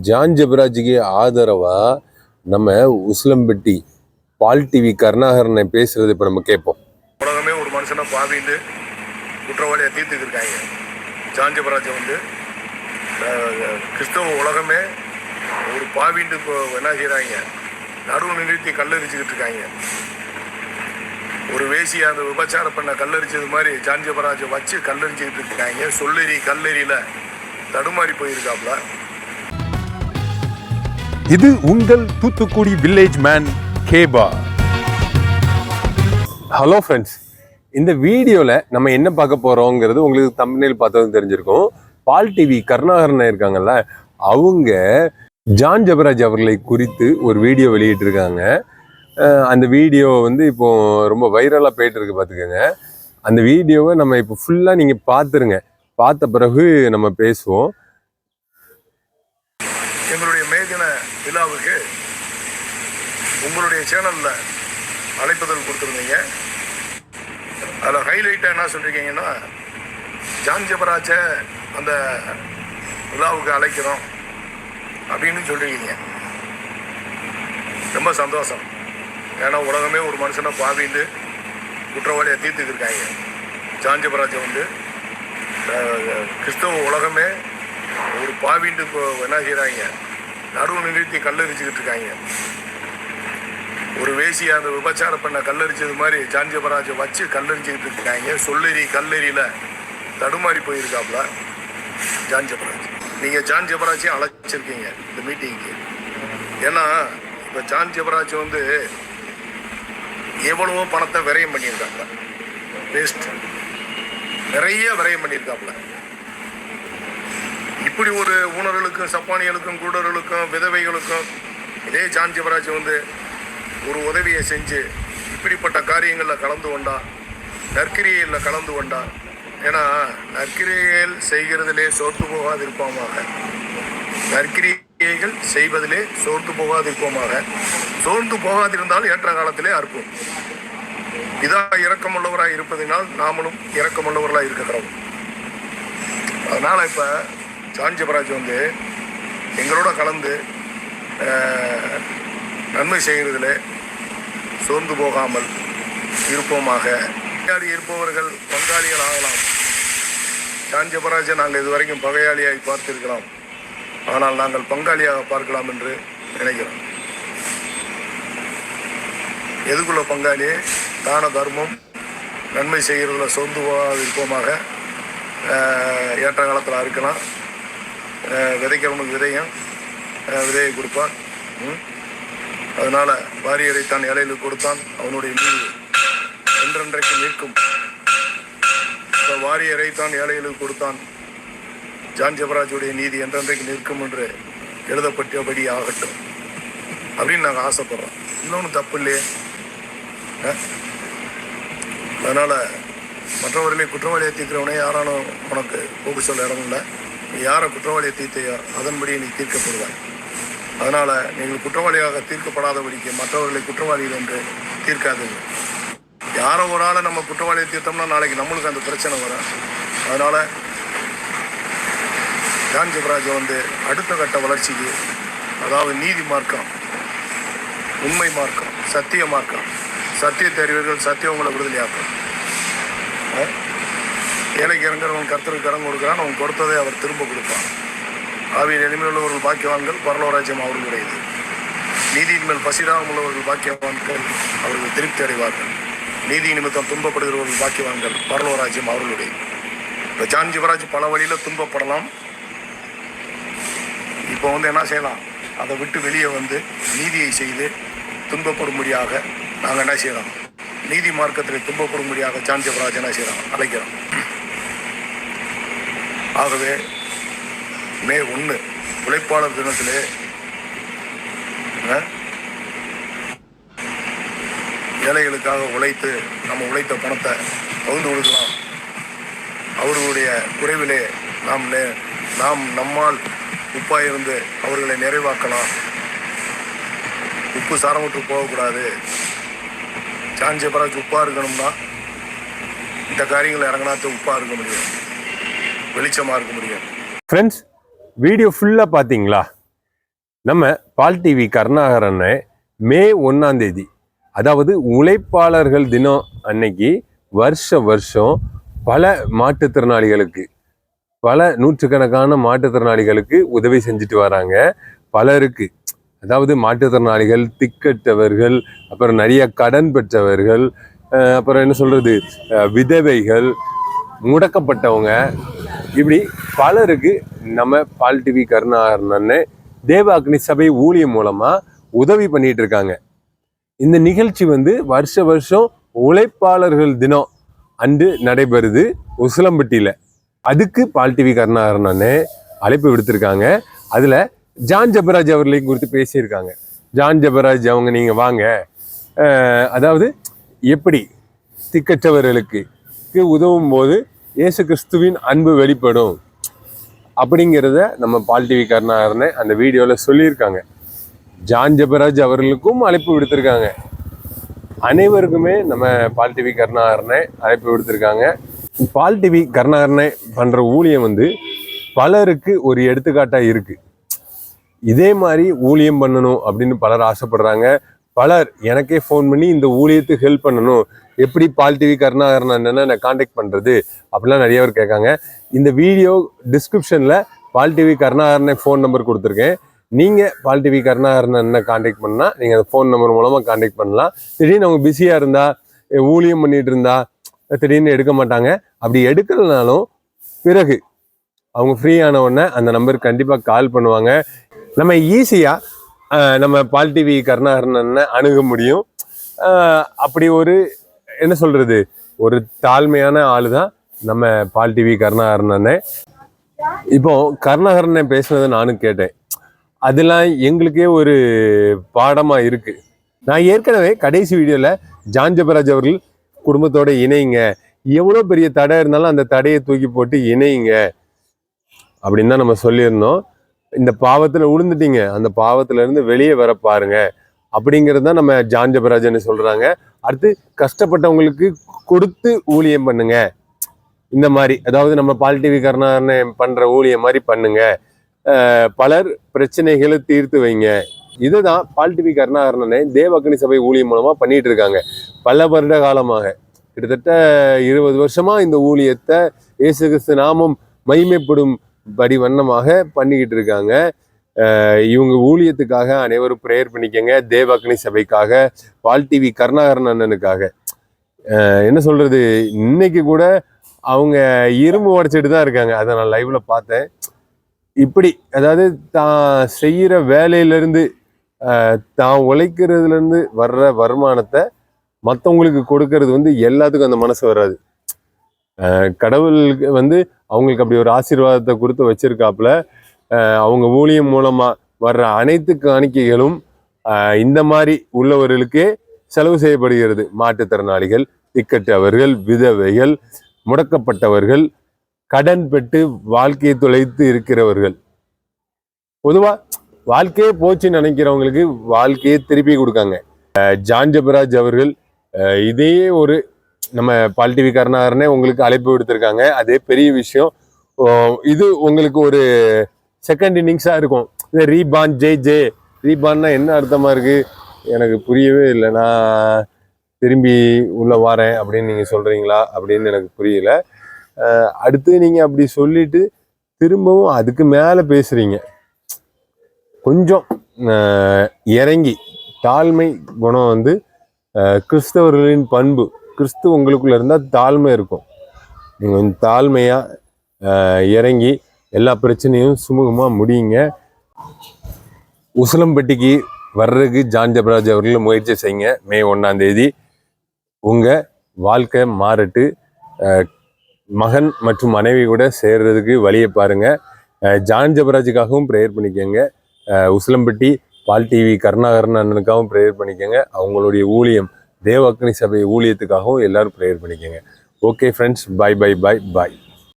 John ಜಬರಾಜ್ಗೆ ஆதரவா நம்ம உசிலம்பட்டி பால் TV கருணாகரனை பேசுறது இப்போ நம்ம கேட்போம். உலகமே ஒரு மனுஷனை பாவிட்டு குற்றவாளியை தீர்த்துக்கு இருக்காங்க. ஜான் ஜபராஜை கிறிஸ்தவ உலகமே ஒரு பாவிட்டு இப்போ என்ன செய்கிறாங்க, நடுவு நிறுத்தி கல்லரிச்சுக்கிட்டு இருக்காங்க. ஒரு வேசி அந்த விபச்சார பண்ண கல்லரிச்சது மாதிரி ஜான் ஜபராஜை வச்சு கல்லரிச்சுக்கிட்டு இருக்காங்க. சொல்லெறி கல்லெறியில் தடுமாறி போயிருக்காப்ல. இது உங்கள் தூத்துக்குடி வில்லேஜ் மேன் கேபா. ஹலோ ஃப்ரெண்ட்ஸ், இந்த வீடியோவில் நம்ம என்ன பார்க்க போகிறோங்கிறது உங்களுக்கு தம்பனேல் பார்த்ததும் தெரிஞ்சிருக்கும். பால் டிவி கருணாகரன் இருக்காங்கல்ல, அவங்க ஜான் ஜபராஜ் அவர்களை குறித்து ஒரு வீடியோ வெளியிட்டிருக்காங்க. அந்த வீடியோ இப்போ ரொம்ப வைரலாக போயிட்டு இருக்கு, பார்த்துக்கோங்க. அந்த வீடியோவை நம்ம இப்போ ஃபுல்லாக நீங்கள் பார்த்துருங்க. பார்த்த பிறகு நம்ம பேசுவோம். எங்களுடைய மேதின விழாவுக்கு உங்களுடைய சேனலில் அழைப்புதல் கொடுத்துருந்தீங்க. அதில் ஹைலைட்டாக என்ன சொல்லியிருக்கீங்கன்னா, ஜான் ஜபராஜை அந்த விழாவுக்கு அழைக்கிறோம் அப்படின்னு சொல்லியிருக்கீங்க. ரொம்ப சந்தோஷம். ஏன்னா உலகமே ஒரு மனுஷனை பாவிட்டு குற்றவாளியை தீர்த்துக்கு இருக்காங்க. ஜான் ஜபராஜை கிறிஸ்தவ உலகமே ஒரு பாவிட்டு இப்போ என்ன செய்கிறாங்க, நடுவு நிறுத்தி கல்லரிச்சுக்கிட்டு இருக்காங்க. ஒரு வேசி அந்த விபச்சார பண்ண கல்லரிச்சது மாதிரி ஜான் ஜபராஜை வச்சு கல்லரிச்சுக்கிட்டு இருக்காங்க. சொல்லெறி கல்லெறியில் தடுமாறி போயிருக்காப்ல ஜான் ஜபராஜ். நீங்கள் ஜான் ஜபராஜையும் அழைச்சிருக்கீங்க இந்த மீட்டிங்க்கு. ஏன்னா இப்போ ஜான் ஜபராஜ் எவ்வளவோ பணத்தை விரயம் பண்ணியிருக்காங்க. வேஸ்ட் நிறைய விரயம் பண்ணியிருக்காப்புல. இப்படி ஒரு ஊனர்களுக்கும் சப்பானிகளுக்கும் கூடர்களுக்கும் விதவைகளுக்கும் இதே ஜான் ஜபராஜ் ஒரு உதவியை செஞ்சு இப்படிப்பட்ட காரியங்களில் கலந்து கொண்டா, நற்கிரியையில் கலந்து கொண்டா. ஏன்னா நற்கிரியைகள் செய்கிறதிலே சோர்த்து போகாதிருப்போமாக, நற்கிரியைகள் செய்வதிலே சோர்த்து போகாதிருப்போமாக. சோர்ந்து போகாதிருந்தால் ஏற்ற காலத்திலே அறுப்போம். இதா இரக்கமுள்ளவராக இருப்பதினால் நாமளும் இரக்கமுள்ளவர்களாக இருக்கிறோம். அதனால் இப்போ ஜான் ஜபராஜ் எங்களோட கலந்து நன்மை செய்கிறதில் சோர்ந்து போகாமல் இருப்போமாக. பகையாளி இருப்பவர்கள் பங்காளிகள் ஆகலாம். ஜான் ஜபராஜை நாங்கள் இதுவரைக்கும் பகையாளியாகி பார்த்திருக்கலாம், ஆனால் நாங்கள் பங்காளியாக பார்க்கலாம் என்று நினைக்கிறோம். எதுக்குள்ள பங்காளி? தான தர்மம், நன்மை செய்கிறதுல சோர்ந்து போகாது இருப்போமாக. ஏற்ற காலத்தில் இருக்கலாம். விதைக்கிறவனுக்கு விதையை கொடுப்பான். அதனால் வாரியரைத்தான் இலையில் கொடுத்தான், அவனுடைய நீதி என்றென்றைக்கு நிற்கும். வாரியரைத்தான் ஏழைகளுக்கு கொடுத்தான், ஜான் ஜபராஜுடைய நீதி என்றென்றைக்கு நிற்கும் என்று எழுதப்பட்டபடி ஆகட்டும் அப்படின்னு நாங்கள் ஆசைப்படுறோம். இன்னொன்று தப்பு இல்லையே. அதனால் மற்றவர்களே குற்றவாளியை தீர்க்கிறவனே யாராலும் உனக்கு போக்கு சொல்ல இடம் இல்லை. நீ யாரை குற்றவாளியை தீர்த்தையோ அதன்படி நீ தீர்க்கப்படுவாய். அதனால் நீங்கள் குற்றவாளியாக தீர்க்கப்படாதபடிக்கு மற்றவர்களை குற்றவாளிகள் என்று தீர்க்காதீங்க. யாரோ ஒரு ஆளை நம்ம குற்றவாளியை தீர்த்தோம்னா நாளைக்கு நம்மளுக்கு அந்த பிரச்சனை வரும். அதனால் ஜான் ஜபராஜ் அடுத்த கட்ட வளர்ச்சிக்கு, அதாவது நீதி மார்க்கம், உண்மை மார்க்கம், சத்திய மார்க்கம், சத்தியத்தை அறிவீர்கள், சத்தியம் உங்களை விடுதலையாக்கும். ஏழைக்கு இறங்குறவன் கர்த்தருக்கு கடன் கொடுக்குறான், அவன் கொடுத்ததை அவர் திரும்ப கொடுப்பான். ஆவியில் எளிமையுள்ளவர்கள் பாக்கியவான்கள், பரலோராஜ்யம் அவர்களுடையது. நீதியின் மேல் பசிதாகம் உள்ளவர்கள் பாக்கியவான்கள், அவர்கள் திருப்தி அடைவார்கள். நீதி நிமித்தம் துன்பப்படுகிறவர்கள் பாக்கியவான்கள், பரலோராஜ்யம் அவர்களுடையது. இப்போ ஜான் ஜபராஜ் பல வழியில் துன்பப்படலாம். இப்போ என்ன செய்யலாம்? அதை விட்டு வெளியே நீதியை செய்து துன்பப்படும்படியாக நாங்கள் என்ன செய்யலாம்? நீதி மார்க்கத்தில் துன்பப்படும்படியாக ஜான் ஜபராஜ் என்ன செய்யலாம்? அழைக்கிறோம். ஆகவே மே 1 உழைப்பாளர் தினத்திலே ஏழைகளுக்காக உழைத்து நம்ம உழைத்த பணத்தை பகிர்ந்து கொடுக்கலாம். அவர்களுடைய குறைவிலே நாம் நம்மால் உப்பாக இருந்து அவர்களை நிறைவாக்கலாம். உப்பு சாரமற்று போகக்கூடாது. ஜான் ஜபராஜ் உப்பாக இருக்கணும்னா இந்த காரியங்களை இறங்கினாத்து உப்பாக இருக்க முடியும், வெளிச்சமாக இருக்க முடியும். ஃப்ரெண்ட்ஸ், வீடியோ ஃபுல்லாக பார்த்தீங்களா? நம்ம பால் டிவி கருணாகரனை மே 1ஆம் தேதி, அதாவது உழைப்பாளர்கள் தினம் அன்னைக்கு வருஷம் பல மாற்றுத்திறனாளிகளுக்கு, பல நூற்றுக்கணக்கான மாற்றுத்திறனாளிகளுக்கு உதவி செஞ்சுட்டு வராங்க. பலருக்கு, அதாவது மாற்றுத்திறனாளிகள், திக்கற்றவர்கள், அப்புறம் நிறைய கடன் பெற்றவர்கள், அப்புறம் என்ன சொல்றது, விதவைகள், முடக்கப்பட்டவங்க, இப்படி பலருக்கு நம்ம பால் டிவி கருணாகரன் தேவ அக்னி சபை ஊழியம் மூலமா உதவி பண்ணிட்டு இருக்காங்க. இந்த நிகழ்ச்சி வருஷம் உழைப்பாளர்கள் தினம் அன்று நடைபெறுது உசிலம்பட்டியில. அதுக்கு பால் டிவி கருணாகரன் அழைப்பு விடுத்திருக்காங்க. அதுல ஜான் ஜெபராஜ் அவர்களையும் குறித்து பேசியிருக்காங்க. ஜான் ஜெபராஜ் அவங்க, நீங்க வாங்க, அதாவது எப்படி திக்கற்றவர்களுக்கு உதவும் போது இயேசு கிறிஸ்துவின் அன்பு வெளிப்படும் அப்படிங்கிறத நம்ம பால் டிவி கருணாகரனை அந்த வீடியோவில் சொல்லியிருக்காங்க. ஜான் ஜெபராஜ் அவர்களுக்கும் அழைப்பு விடுத்திருக்காங்க. அனைவருக்குமே நம்ம பால் டிவி கருணாகரனை அழைப்பு விடுத்திருக்காங்க. பால் டிவி கருணாகரனை பண்ணுற ஊழியம் பலருக்கு ஒரு எடுத்துக்காட்டாக இருக்கு. இதே மாதிரி ஊழியம் பண்ணணும் அப்படின்னு பலர் ஆசைப்படுறாங்க. பலர் எனக்கே ஃபோன் பண்ணி இந்த ஊழியத்துக்கு ஹெல்ப் பண்ணணும், எப்படி பால் டிவி கருணாகரன் நான் கான்டாக்ட் பண்ணுறது அப்படிலாம் நிறைய பேர் கேட்காங்க. இந்த வீடியோ டிஸ்கிரிப்ஷனில் பால் டிவி கருணாகரனை ஃபோன் நம்பர் கொடுத்துருக்கேன். நீங்கள் பால் டிவி கருணாகரன் கான்டாக்ட் பண்ணால் நீங்கள் அந்த ஃபோன் நம்பர் மூலமாக கான்டாக்ட் பண்ணலாம். திடீர்னு அவங்க பிஸியாக இருந்தால், ஊழியம் பண்ணிட்டு இருந்தா திடீர்னு எடுக்க மாட்டாங்க. அப்படி எடுக்கலனாலும் பிறகு அவங்க ஃப்ரீ ஆன உடனே அந்த நம்பருக்கு கண்டிப்பாக கால் பண்ணுவாங்க. நம்ம ஈஸியாக நம்ம பால் டிவி கருணாகரன் அணுக முடியும். அப்படி ஒரு என்ன சொல்றது, ஒரு தாழ்மையான ஆளு தான் நம்ம பால் டிவி கருணாகரன். இப்போ கருணாகரன் பேசுனதை நானும் கேட்டேன். அதெல்லாம் எங்களுக்கே ஒரு பாடமா இருக்கு. நான் ஏற்கனவே கடைசி வீடியோல ஜான் ஜெபராஜ் அவர்கள் குடும்பத்தோட இணையுங்க, எவ்வளோ பெரிய தடை இருந்தாலும் அந்த தடையை தூக்கி போட்டு இணையுங்க அப்படின்னு தான் நம்ம சொல்லியிருந்தோம். இந்த பாவத்துல விழுந்துட்டீங்க, அந்த பாவத்துல இருந்து வெளியே வர பாருங்க அப்படிங்கிறது தான் நம்ம ஜான் ஜெபராஜ்னு சொல்றாங்க. அடுத்து கஷ்டப்பட்டவங்களுக்கு கொடுத்து ஊழியம் பண்ணுங்க, இந்த மாதிரி, அதாவது நம்ம பால் டிவி கருணாகரன் பண்ற ஊழியம் மாதிரி பண்ணுங்க, பலர் பிரச்சனைகளை தீர்த்து வைங்க. இதுதான் பால் டிவி கருணாகரன் தேவ அக்னி சபை ஊழியம் மூலமா பண்ணிட்டு இருக்காங்க. பல வருட காலமாக, கிட்டத்தட்ட 20 வருஷமா இந்த ஊழியத்தை இயேசு கிறிஸ்து நாமம் மகிமைப்படும் படி வண்ணமாக பண்ணிக்கிட்டு இருக்காங்க. இவங்க ஊழியத்துக்காக அனைவரும் ப்ரேயர் பண்ணிக்கங்க. தேவ அக்னி சபைக்காக, பால் டிவி கருணாகரன் அண்ணனுக்காக. என்ன சொல்றது, இன்னைக்கு கூட அவங்க இரும்பு உடைச்சிட்டு தான் இருக்காங்க. அதை நான் லைவ்ல பார்த்தேன். இப்படி, அதாவது தான் செய்யற வேலையிலிருந்து, தான் உழைக்கிறதுல இருந்து வர்ற வருமானத்தை மற்றவங்களுக்கு கொடுக்கறது எல்லாத்துக்கும் அந்த மனசு வராது. கடவுளுக்கு அவங்களுக்கு அப்படி ஒரு ஆசீர்வாதத்தை கொடுத்து வச்சிருக்காப்புல. அவங்க ஊழியம் மூலமா வர்ற அனைத்து காணிக்கைகளும் இந்த மாதிரி உள்ளவர்களுக்கே செலவு செய்யப்படுகிறது. மாற்றுத்திறனாளிகள், திக்கற்றவர்கள், விதவைகள், முடக்கப்பட்டவர்கள், கடன் பெற்று வாழ்க்கையை தொலைத்து இருக்கிறவர்கள், பொதுவா வாழ்க்கையே போச்சுன்னு நினைக்கிறவங்களுக்கு வாழ்க்கையை திருப்பி கொடுக்காங்க. ஜான் ஜெபராஜ் அவர்கள் இதே ஒரு நம்ம பால் டிவி கருணாகரனே உங்களுக்கு அழைப்பு விடுத்திருக்காங்க. அதே பெரிய விஷயம். இது உங்களுக்கு ஒரு செகண்ட் இன்னிங்ஸா இருக்கும். இந்த ரீபான் ஜே ரீபான்னா என்ன அர்த்தமா இருக்கு எனக்கு புரியவே இல்லை. நான் திரும்பி உள்ள வரேன் அப்படின்னு நீங்க சொல்றீங்களா அப்படின்னு எனக்கு புரியல. அடுத்து நீங்க அப்படி சொல்லிட்டு திரும்பவும் அதுக்கு மேல பேசுறீங்க. கொஞ்சம் இறங்கி, தாழ்மை குணம் கிறிஸ்தவர்களின் பண்பு. கிறிஸ்து உங்களுக்குள்ள இருந்தால் தாழ்மை இருக்கும். நீங்க கொஞ்சம் தாழ்மையா இறங்கி எல்லா பிரச்சனையும் சுமூகமா முடியுங்க. உசிலம்பட்டிக்கு வர்றதுக்கு ஜான் ஜெபராஜ் அவர்கள் முயற்சி செய்யுங்க. மே 1ஆம் தேதி உங்க வாழ்க்கை மாறட்டு. மகன் மற்றும் மனைவி கூட சேர்றதுக்கு வழியை பாருங்க. ஜான் ஜெபராஜுக்காகவும் ப்ரேயர் பண்ணிக்கோங்க. உசிலம்பட்டி பால் டிவி கருணாகரன் அண்ணனுக்காகவும் ப்ரேயர் பண்ணிக்கோங்க. அவங்களுடைய ஊழியம், தேவ அக்னி சபை ஊழியத்துக்காகவும் எல்லாரும் ப்ரேயர் பண்ணிக்கோங்க. ஓகே ஃப்ரெண்ட்ஸ், பாய் பாய் பாய் பாய்.